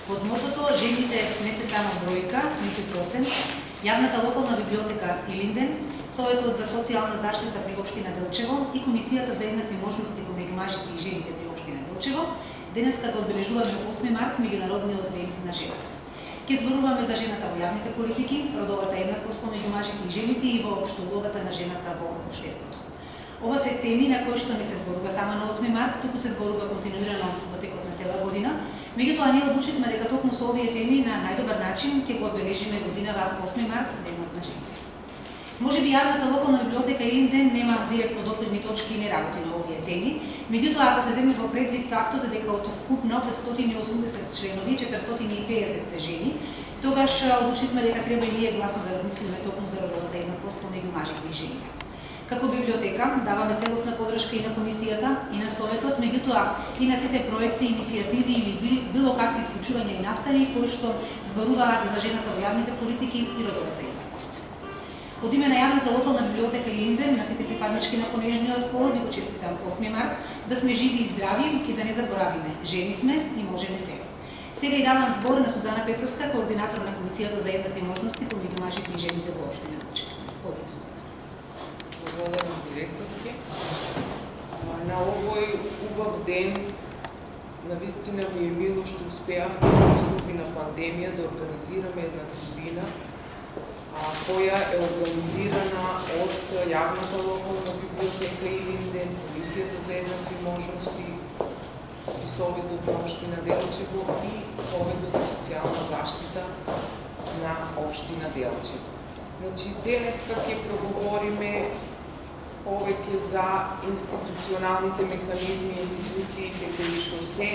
Под мотото "Жените не се само бројка, ниту процент", Јавната локална библиотека Илинден, Советот за социјална заштита при општина Делчево и Комисијата за еднакви можности помеѓу мажите и жените при општина Делчево денеска го одбележуваме 8 март, меѓународниот ден на жената. Ке зборуваме за жената во јавните политики, родовата еднаквост помеѓу мажите и жените и воопшто улогата на жената во општеството. Ова се теми на кои што не се зборува само на 8 март, туку се зборува континуирано во текот на цела година. Меѓутоа, ние одлучивме дека токму со овие теми на најдобар начин ќе го одбележиме годинава 8 март, денот на жените. Може би Јавната локална библиотека Илинден нема директно допирни точки и не работи на овие теми, меѓутоа ако се земе во предвид фактот дека од вкупно 580 членови, 450 се жени, тогаш одлучивме дека треба и ние гласно да размислиме токму за родовата еднаквост помеѓу мажите и жените. Како библиотека даваме целосна подршка и на комисијата, и на советот, меѓутоа и на сите проекти, иницијативи или било какви исклучувања и настани кои што зборуваат за жената во јавните политики и родовата еднаквост. Од име на Јавната локална библиотека Илинден, на сите припаднички на понежниот пол, ви го честитам 8 март, да сме живи и здрави и да не заборавиме. Жени сме и можеме се. Сега и давам збор на Сузана Петровска, координатор на Комисијата за еднакви можности помеѓу мажите и жените во општина Делчево. Повеќе, Сузана. Благодарам, директорке. На овој убав ден, навистина ми е мило што успеавме во услови на пандемија да организираме една трибина, која е организирана од Јавната локална библиотека Илинден, Комисијата за еднакви можности при Советот на општина Делчево и Советот за социјална заштита на општина Делчево. Значи, денеска ќе проговориме повеќе за институционалните механизми и институциите кои што се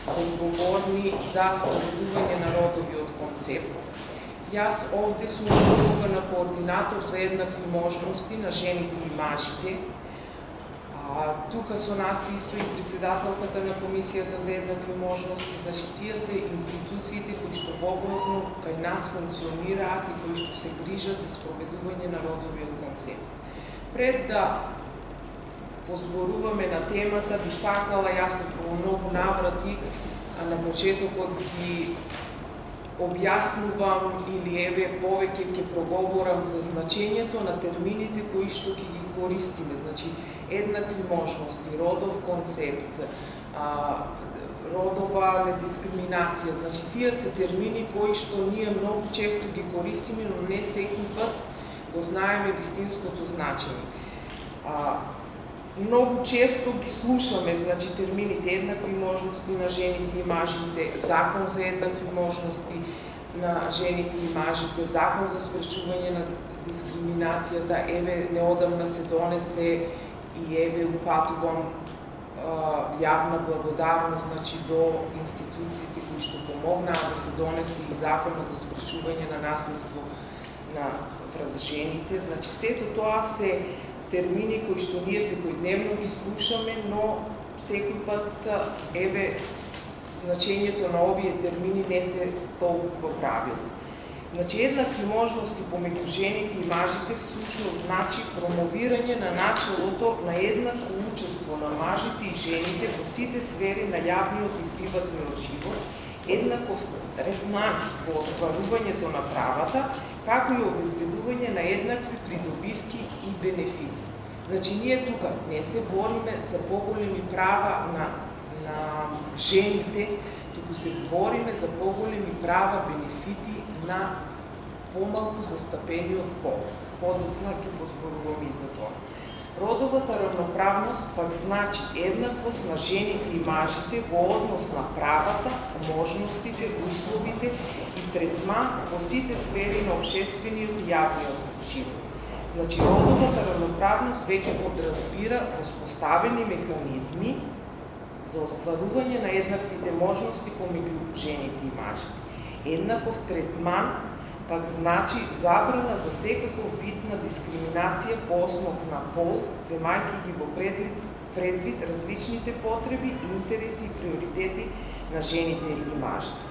одговорни за спроведување на родовиот концепт. Јас овде сум на координатор за еднакви можности на жените и мажите. Тука со нас исто и председателката на Комисијата за еднакви можности. Значи, тие се институциите кои што вободно кај нас функционираат и кои што се грижат за спроведување на родовиот концепт. Пред да позборуваме на темата, би сакала, јас во многу наврати на почетокот ги објаснувам или еве повеќе ќе проговорам за значењето на термините кои што ги користиме. Значи, еднакви можности, родов концепт, родова недискриминација. Значи, тие се термини кои што ние многу често ги користиме, но не секој пат го знаеме вистинското значење. Многу често ги слушаме, значи, термините еднакви можности на жените и мажите, закон за еднакви можности на жените и мажите, закон за спречување на дискриминацијата, еве неодамна се донесе и еве упатувам јавна благодарност, значи, до институциите кои што помогнаа да се донесе и законот за спречување на насилство врз жените. Значи, сето тоа се термини кои што ние секојдневно ги слушаме, но секој пат еве значењето на овие термини не се толкова правилно. Значи, еднакви можности помеѓу жените и мажите всушност значи промовирање на начелото на еднакво учество на мажите и жените во сите сфери на јавниот и приватниот живот, еднаков третман во остварувањето на правата, како и обезбедување на еднакви придобивки и бенефити. Значи, ние тука не се бориме за поголеми права на жените, туку се бориме за поголеми права, бенефити на помалку застапениот пол. Подоцна ќе позборувам и за тоа. Родовата равноправност пак значи еднаквост на жените и мажите во однос на правата, можностите, условите и третман во сите сфери на општествениот и јавниот живот. Значи, родовата равноправност веќе подразбира воспоставени механизми за остварување на еднаквите можности помеѓу жените и мажите. Еднаков третман пак значи забрана за секаков вид на дискриминација по основ на пол, земајќи ги во предвид различните потреби, интереси и приоритети на жените и мажите.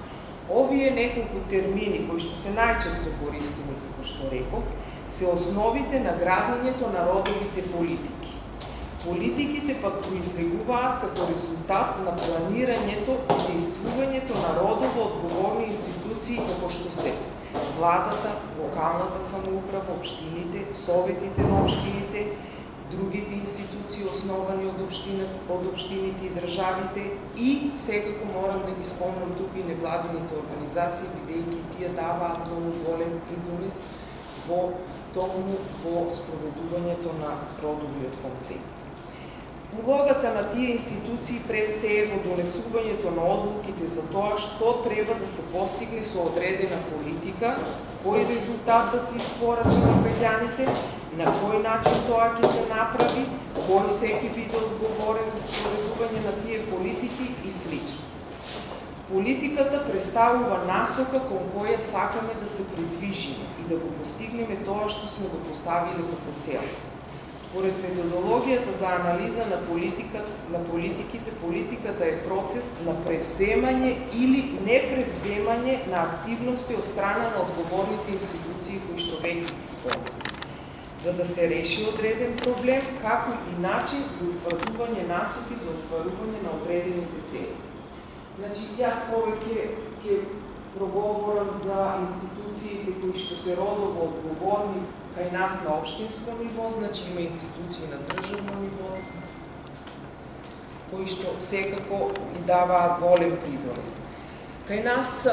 Овие неколку термини кои што се најчесто користими, како што реков, се основите на градењето на родовите политики. Политиките пак произлегуваат како резултат на планирањето и действувањето на родово одговорни институции како што се владата, локалната самоуправа, општините, советите на општините, другите институции основани од општините и државите и секако морам да ги спомнам тука и невладините организации, бидејќи тие даваат многу голем придонес во спроведувањето на родовиот концепт. Улогата на тие институции пред се е во донесувањето на одлуките за тоа што треба да се постигне со одредена политика, кој резултат да се испорача на граѓаните, на кој начин тоа ќе се направи, кој се ќе биде одговорен за спроведување на тие политики и слично. Политиката представува насока кон која сакаме да се придвижиме и да го постигнеме тоа што сме го поставиле како цел. Според методологијата за анализа на политиките, политиката е процес на превземање или непревземање на активности од страна на одговорните институции кои што веќе ги спомнав, за да се реши одреден проблем, како и начин за утврдување насоки за остварување на одредените цели. Значи, јас повеќе ќе проговорам за институциите кои што се родово одговорни кај нас на општинско ниво, значи има институции на државно ниво, кои што секако и даваат голем придонес. Кај нас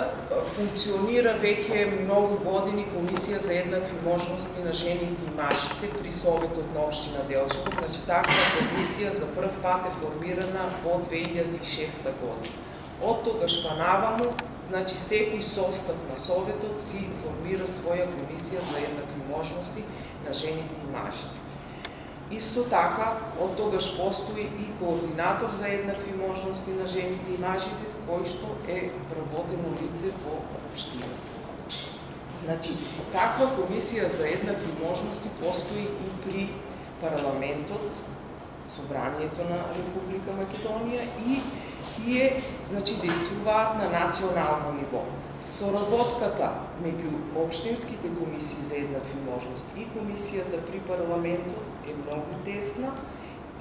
функционира веќе многу години Комисија за еднакви можности на жените и мажите при Советот на општина Делчево, значи таква комисија за прв пат е формирана во 2006 година. Од тогаш па наваму, значи секој состав на Советот си формира своја комисија за еднакви можности на жените и мажите. Исто така, од тогаш постои и координатор за еднакви можности на жените и мажите, кој што е вработено лице во општината. Значи, таква комисија за еднакви можности постои и при парламентот, Собранието на Република Македонија и тие, значи, действуваат на национално ниво. Соработката меѓу општинските комисии за еднакви можности и комисијата при парламентот е многу тесна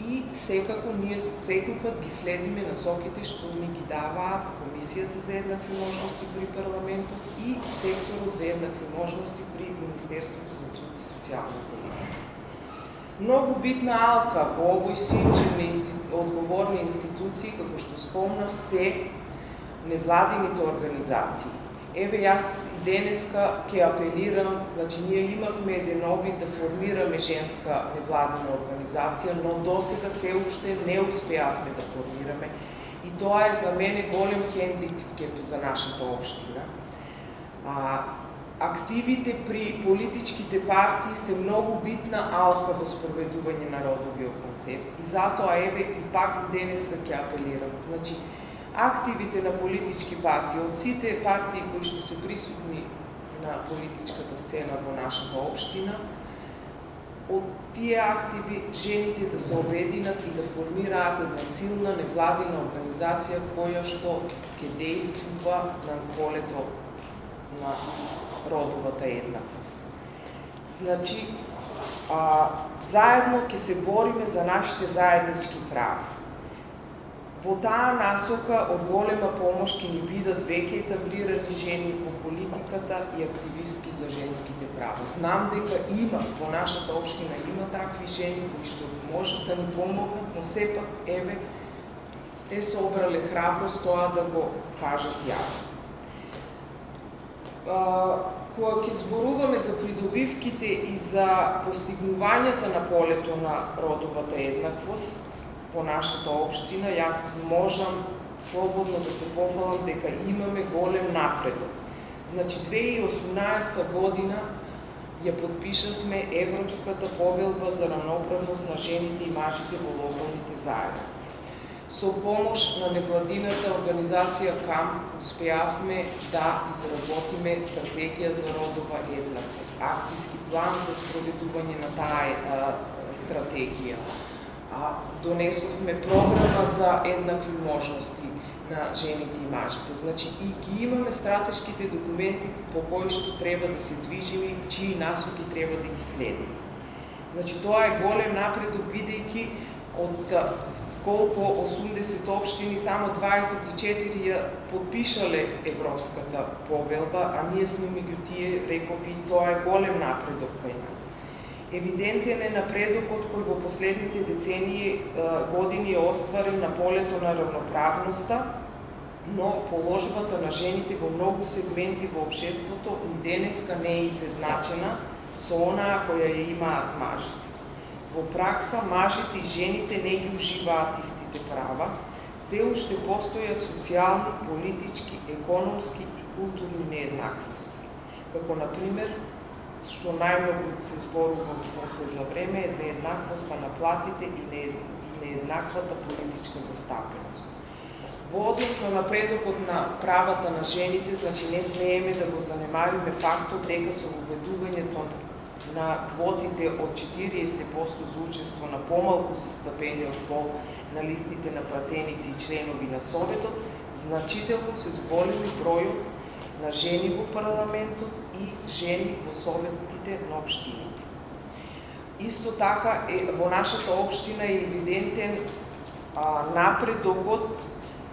и секако ние секој пат ги следиме насоките што ни ги даваат Комисијата за еднакви можности при парламентот и секторот за еднакви можности при Министерството за труд и социјална политика. Многу битна алка во овој синџир на одговорни институции, како што спомнав, се невладините организации. Еве, јас и денеска ќе апелирам, значи ние имавме еден обид да формираме женска невладина организација, но досега се уште не успеавме да формираме и тоа е за мене голем хендикеп за нашата општина. Активите при политичките партии се многу битна алка во спроведување на родовиот концепт и затоа еве и пак и денеска ќе апелирам. Значи, активите на политички партии, од сите партии кои што се присутни на политичката сцена во нашата општина, од тие активи жените да се обединат и да формираат една силна невладина организација која што ќе действува на полето на родовата еднаквост. Значи, заедно ќе се бориме за нашите заеднички права. Во таа насока од голема помош ќе ни бидат веќе етаблирани жени во политиката и активистки за женските права. Знам дека има, во нашата општина има такви жени кои што можат да ни помогнат, но сепак, еве, те собрале храброст тоа да го кажат јавно. Кога ќе зборуваме за придобивките и за постигнувањата на полето на родовата еднаквост во нашата општина, јас можам слободно да се пофалам дека имаме голем напредок. Значи, 2018 година ја подпишавме Европската повелба за равноправност на жените и мажите во локалните заедници. Со помош на невладината организација КАМ успеавме да изработиме стратегија за родова еднаквост, акцијски план за спроведување на таа стратегија. Донесовме програма за еднакви можности на жените и мажите. Значи, и ги имаме стратешките документи по кои што треба да се движиме и чии насоки треба да ги следиме. Значи, тоа е голем напредок, бидејќи од колку 80 општини, само 24 ја подпишале Европската повелба, а ние сме меѓу тие, реков, и тоа е голем напредок кај нас. Евидентен е напредокот кој во последните години е остварен на полето на равноправноста, но положбата на жените во многу сегменти во општеството и денеска не е изедначена со онаа која ја имаат мажите. Во пракса, мажите и жените не ги уживаат истите права, се уште постојат социјални, политички, економски и културни нееднаквости. Како, например, што најмногу се зборува во последно време е нееднаквоста на платите и нееднаквата политичка застапеност. Во однос на напредокот на правата на жените, значи не смееме да го занемариме фактот дека со воведувањето на квотите од 40% за учество на помалку застапениот пол на листите на пратеници и членови на Советот, значително се зголеми бројот на жени во парламентот и жени во советите на општините. Исто така во нашата општина е евидентен напредокот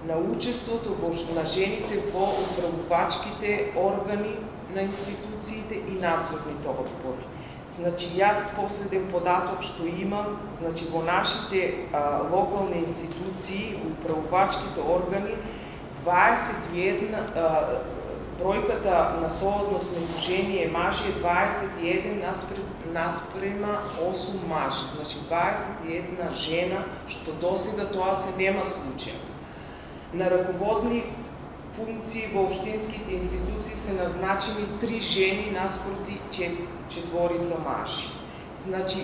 на учеството на жените во управувачките органи на институциите и надзорните одбори. Значи, јас последен податок што имам, значи во нашите локални институции, во управувачките органи, 21 бројката на соодност меѓу жени и мажи е 21 наспрема 8 мажи. Значи 21 жена, што досега тоа се нема случај. На раководни функции во општинските институции се назначени 3 жени наспроти 4 мажи. Значи,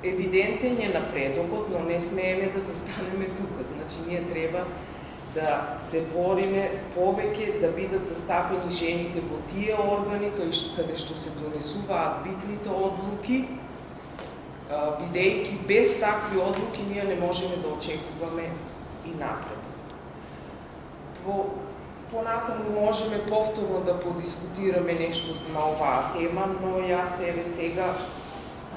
евидентен е напредокот, но не смееме да застанеме тука. Значи, ние треба да се бориме повеќе да бидат застапени жените во тие органи каде што се донесуваат битните одлуки, бидејќи без такви одлуки ние не можеме да очекуваме и напред. Понатаму можеме повторно да подискутираме нешто на оваа тема, но јас еве сега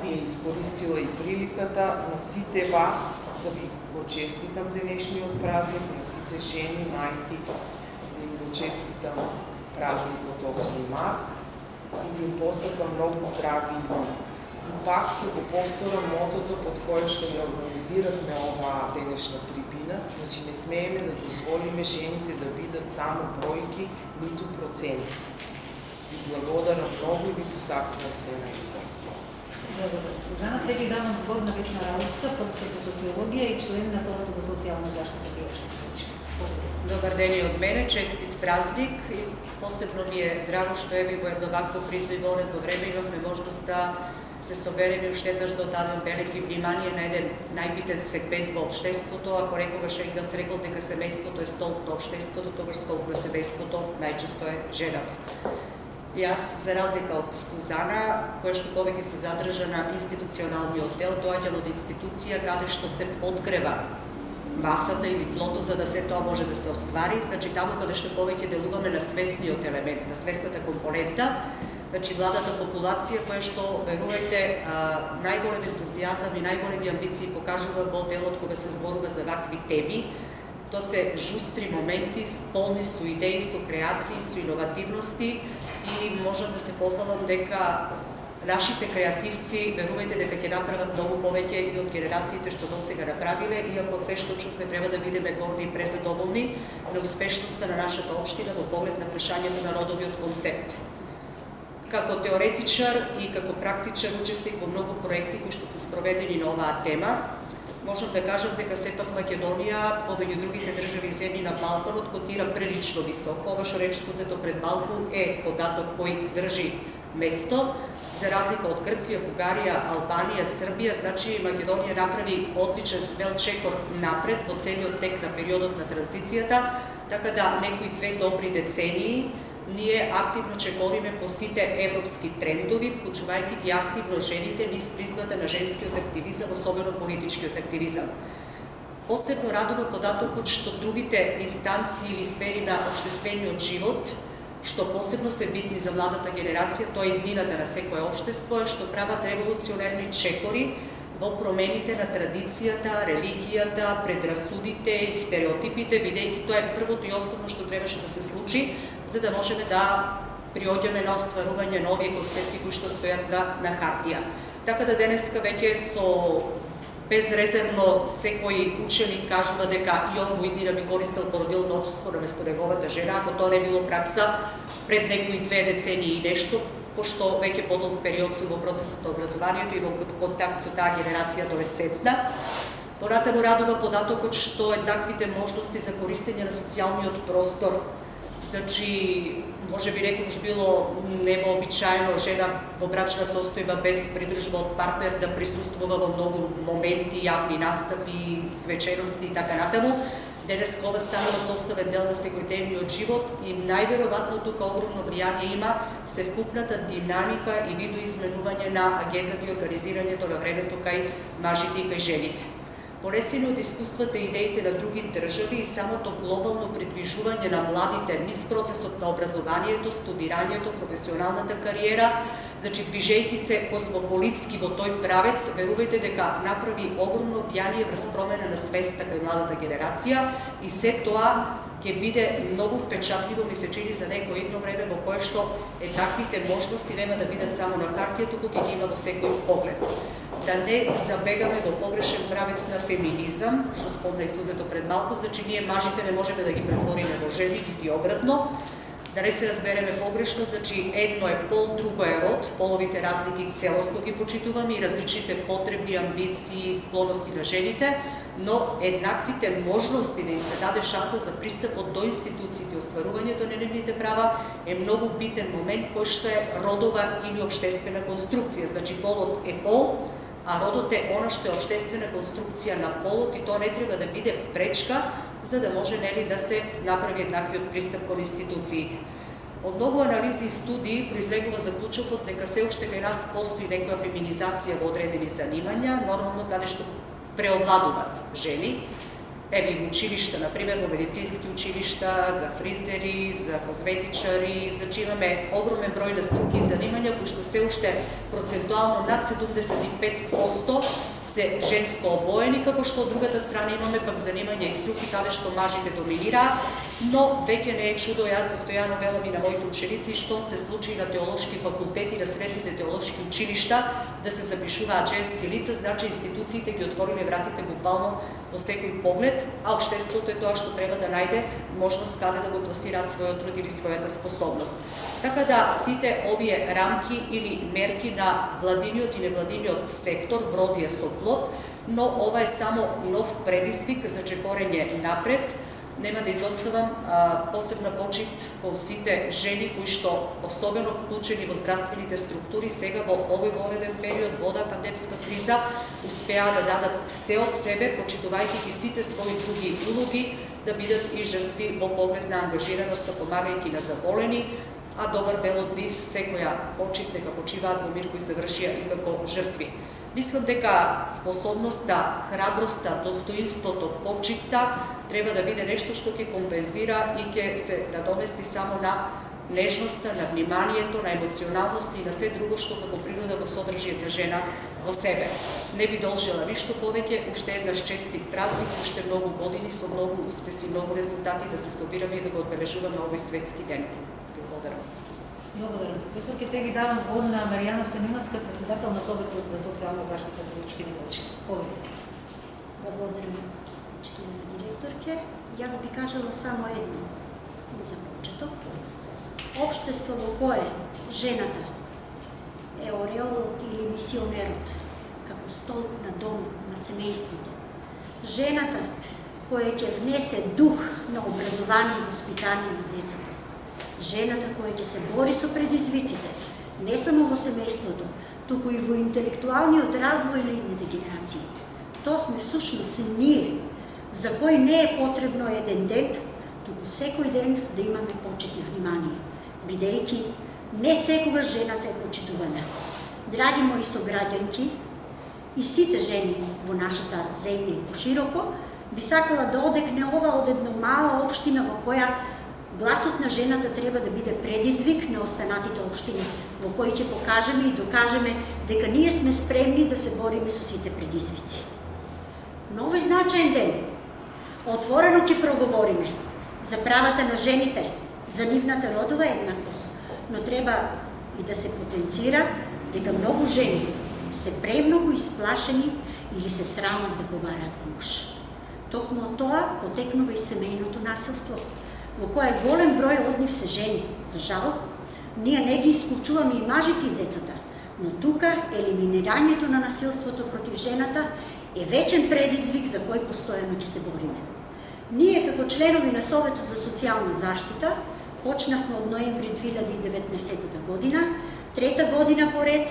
би искористила и приликата на сите вас да ви го честитам денешниот празник, на сите жени, мајки, да им го честитам празникот 8 март и да им посакам многу здрави и љубов. И пак ќе го повторам мотото под кое што ја организиравме оваа денешна трибина, значи не смееме да дозволиме жените да бидат само бројки, ниту проценти. Ви благодарам многу и ви посакувам се најдобро. Добро. Сузана, сега давам збор на Весна Радовска, професор по социологија и член на Советот за социјална заштита при општината. Добар ден и од мене, честит празник и посебно ми е драго што еве во едно вакво призливо уредно време имавме можност да се собереме уште еднаш да дадем велики внимание на еден најбитен сегмент во општеството. Ако некогаш Егелс рекол дека семејството е столб на општеството, тогаш столб на семејството најчесто е жената. Јас, за разлика од Сузана, која што повеќе се задржа на институционалниот дел, доаѓам од институција каде што се подгрева масата или тлото за да се тоа може да се оствари, значи таму каде што повеќе делуваме на свесниот елемент, на свесната компонента, значи младата популација која што, верувајте, најголем ентузијазам и најголеми амбиции покажува во делот кога се зборува за вакви теми. Тоа се жустри моменти, полни со идеи, со креации, со иновативности и можам да се пофалам дека нашите креативци, верувајте дека ќе направат многу повеќе и од генерациите што досега направиле, иако од се што чувме треба да бидеме горди и презадоволни на успешноста на нашата општина во поглед на прашањето на родовиот концепт. Како теоретичар и како практичар учесник во многу проекти кои што се спроведени на оваа тема, можам да кажам дека сепак Македонија, помеѓу другите држави и земји на Балканот, котира прилично високо. Ова што рече сузето пред малку е податок кој држи место. За разлика од Грција, Бугарија, Албанија, Србија, значи Македонија направи одличен смел чекор напред во целиот тек на периодот на транзицијата, така да некои 2 добри децении ние активно чекориме по сите европски трендови, вклучувајќи ги активно жените низ призмата на женскиот активизам, особено политичкиот активизам. Посебно радува податокот што другите инстанции или сфери на општествениот живот, што посебно се битни за младата генерација, тоа е иднината на секое општество, што прават револуционерни чекори во промените на традицијата, религијата, предрасудите и стереотипите, бидејќи тоа е првото и основно што требаше да се случи, за да можеме да приоѓаме на остварување на овие концепти кои што стојат на хартија. Така да денеска веќе со безрезервно секој ученик кажува дека и он во иднина би користел породилно отсуство наместо неговата жена, ако тоа не било пракса пред некои 2 децении и нешто, пошто веќе подолг период сум во процесот на образованието и во контакт со таа генерација адолесцентна. Понатаму радува податокот што еднаквите можности за користење на социјалниот простор. Значи, може би некогаш било невообичаено жена во брачна состојба без придружба од партнер да присуствува во многу моменти, јавни настави, свечености и така натаму. Денес ова станува составен дел на секојдневниот живот и најверојатно тука огромно влијание има севкупната динамика и видоизменување на агендата и организирањето на времето кај мажите и кај жените. Понесени од искуствата и идеите на други држави и самото глобално придвижување на младите низ процесот на образованието, студирањето, професионалната кариера, значи движејќи се космополитски во тој правец, верувајте дека направи огромно влијание врз промена на свеста кај младата генерација и се тоа ќе биде многу впечатливо, ми се чини, за некој едно време во кое што таквите можности нема да бидат само на хартија, туку ќе ги има во секој поглед. Да не забегаме во погрешен правец на феминизам, што спомна и Сузето пред малку, значи ние мажите не можеме да ги претвориме во жени, нити обратно. Да не се разбереме погрешно, значи едно е пол, друго е род, половите разлики целосно ги почитуваме и различните потребни, амбиции и склоности на жените, но еднаквите можности да им се даде шанса за пристапот до институциите и остварувањето на нивните права е многу битен момент кој што е родова или општествена конструкција. Значи полот е пол, а родот е она што е општествена конструкција на полот и тоа не треба да биде пречка за да може да се направи еднаквиот пристап кон институциите. Од многу анализи и студии произлегува заклучокот дека се уште кај нас постои некоја феминизација во одредени занимања, нормално каде што преовладуваат жени. Еве во училишта, например, во медицински училишта, за фризери, за козметичари, значи имаме огромен број на струки и занимања кои што се уште процентуално над 75% се женско обоени, како што од другата страна имаме пак занимања и струки каде што мажите доминираат, но веќе не е чудо, ја постојано велам и на моите ученици, што се случи на теолошки факултети, на средните теолошки училишта, да се запишуваат женски лица, значи институциите ги отвориле вратите буквално во секој поглед, а општеството е тоа што треба да најде можност каде да го пласираат својот труд или својата способност. Така да сите овие рамки или мерки на владиниот и невладиниот сектор вродија со плод, но ова е само нов предизвик за чекорење напред. Нема да изоставам посебна почит кон сите жени кои што особено вклучени во здравствените структури сега во овој вореден период, во пандемска криза, успеа да дадат се од себе, почитувајќи ги сите своји други улоги, да бидат и жртви во поглед на ангажираност, помагајќи на заболени, а добар дел од нив секоја почит нека почиваат во мир кои се вршија и како жртви. Мислам дека способноста, храброста, достоинството, почитта треба да биде нешто што ќе компензира и ќе се надомести само на нежноста, на вниманието, на емоционалност и на се друго што како природа го содржи една жена во себе. Не би должела ништо повеќе, уште еднаш честит празник, уште многу години со многу успеси, многу резултати да се собираме и да го одбележуваме овој светски ден. Благодарам. Благодарам. Професор, ќе сега давам збор на Маријана Станимовска, председател на Советот за социјална заштита во општина Делчево. Повеќе. Благодарам, почитувана директорке. Јас би кажала само едно за почеток. Општество во кое жената е ореолот или мисионерот, како столб на домот, на семејството. Жената која ќе внесе дух на образование и воспитание на децата. Жената која ќе се бори со предизвиците, не само во семејството, туку и во интелектуалниот развој на идните генерации. Тоа сме сушност ние, за кој не е потребно еден ден, туку секој ден да имаме почит и внимание, бидејќи не секогаш жената е почитувана. Драги мои сограѓанки и сите жени во нашата земја и пошироко, би сакала да одекне ова од една мала општина во која Гласот на жената треба да биде предизвик на останатите општини, во кои ќе покажеме и докажеме дека ние сме спремни да се бориме со сите предизвици. Нови значаен ден. Отворено ќе проговориме за правата на жените, за нивната родова еднаквост, но треба и да се потенцира дека многу жени се премногу исплашени или се срамат да побараат помош. Токму од тоа потекнува и семејното насилство, во кое голем број од нив се жени. За жал, ние не ги исклучуваме и мажите и децата, но тука елиминирањето на насилството против жената е вечен предизвик за кој постојано ќе се бориме. Ние како членови на Советот за социјална заштита почнавме од ноември 2019 година, трета година поред.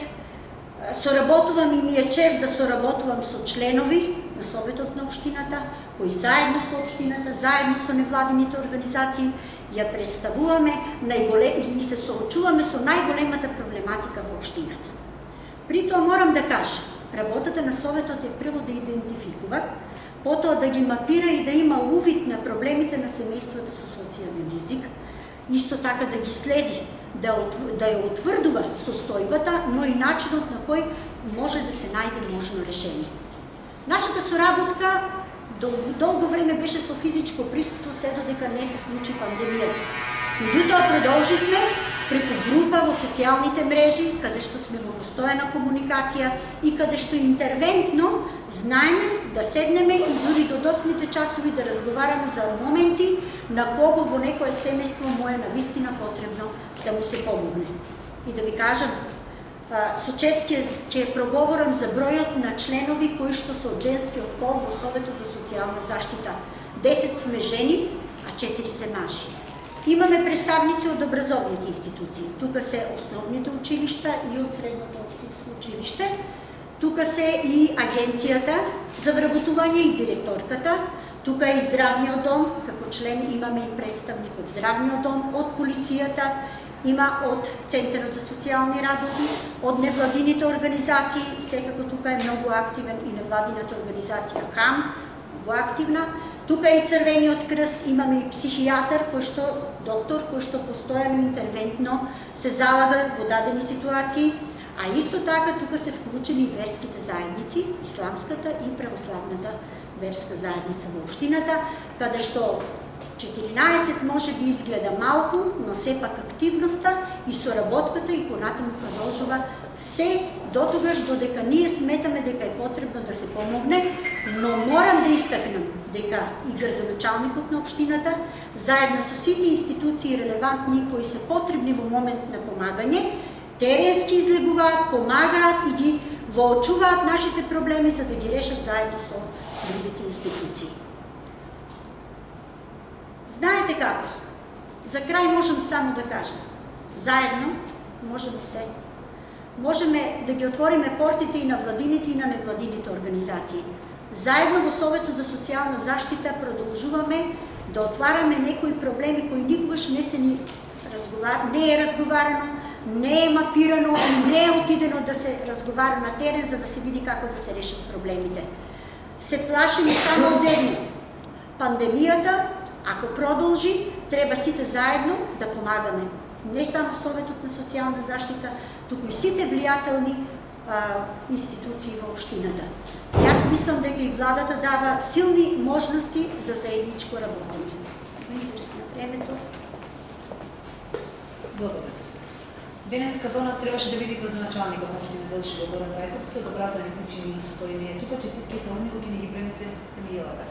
Соработувам и ми е чест да соработувам со членови на Советот на општината, кои заедно со општината, заедно со невладините организации ја представуваме и се соочуваме со најголемата проблематика во општината. При тоа морам да кажам, работата на Советот е прво да идентификува, потоа да ги мапира и да има увид на проблемите на семејствата со социјален ризик, исто така да ги следи, да ја утврдува состојбата, но и начинот на кој може да се најде можно решение. Нашата соработка долго време беше со физичко присуство, се додека не се случи пандемијата. Меѓутоа продолживме преку група во социјалните мрежи, каде што сме во постојана комуникација и каде што интервентно знаеме да седнеме и дури до доцните часови да разговараме за моменти на кого во некое семејство му е навистина потребно да му се помогне. И да ви кажам, со чест ќе проговорам за бројот на членови кои што се од женскиот пол во Советот за социјална заштита. 10 сме жени, а 4 се мажи. Имаме представници од образовните институции. Тука се основните училишта и од средното општинско училиште. Тука се и агенцијата за вработување и директорката. Тука е и здравниот дом, како член имаме и представник од здравниот дом, од полицијата, има од Центарот за социјални работи, од невладините организации, секако тука е многу активен и невладината организација ХАМ, многу активна. Тука е и Црвениот крст, имаме и психијатар, доктор, кој што постојано интервентно се залага во дадени ситуации, а исто така тука се вклучени и верските заедници, исламската и православната верска заедница во општината, каде што 14 може би изгледа малку, но сепак активноста и соработката и понатаму продолжува се дотогаш додека ние сметаме дека е потребно да се помогне, но морам да истакнам дека и градоначалникот на општината, заедно со сите институции релевантни кои се потребни во момент на помагање, теренски излегуваат, помагаат и ги воочуваат нашите проблеми за да ги решат заедно со другите институции. Знаете како? За крај можам само да кажам. Заедно можеме се. Можеме да ги отвориме портите и на владините и на невладините организации. Заедно во Советот за социјална заштита продолжуваме да отвараме некои проблеми кои никогаш не е разговарано, не е мапирано и не е отидено да се разговара на терен за да се види како да се решат проблемите. Се плашиме само од едно. Пандемијата, ако продолжи, треба сите заедно да помагаме. Не само Советот на социјална заштита, туку и сите влијателни институции во општината. Јас мислам дека и владата дава силни можности за заедничко работење. Во интерес на времето. Благодарам. Денеска за нас требаше да биде градоначалникот на општина Делчево Горан Рајковски, добрата ни причини кој не е тука, честитки и тоа ќе ни ги пренесе Емилата.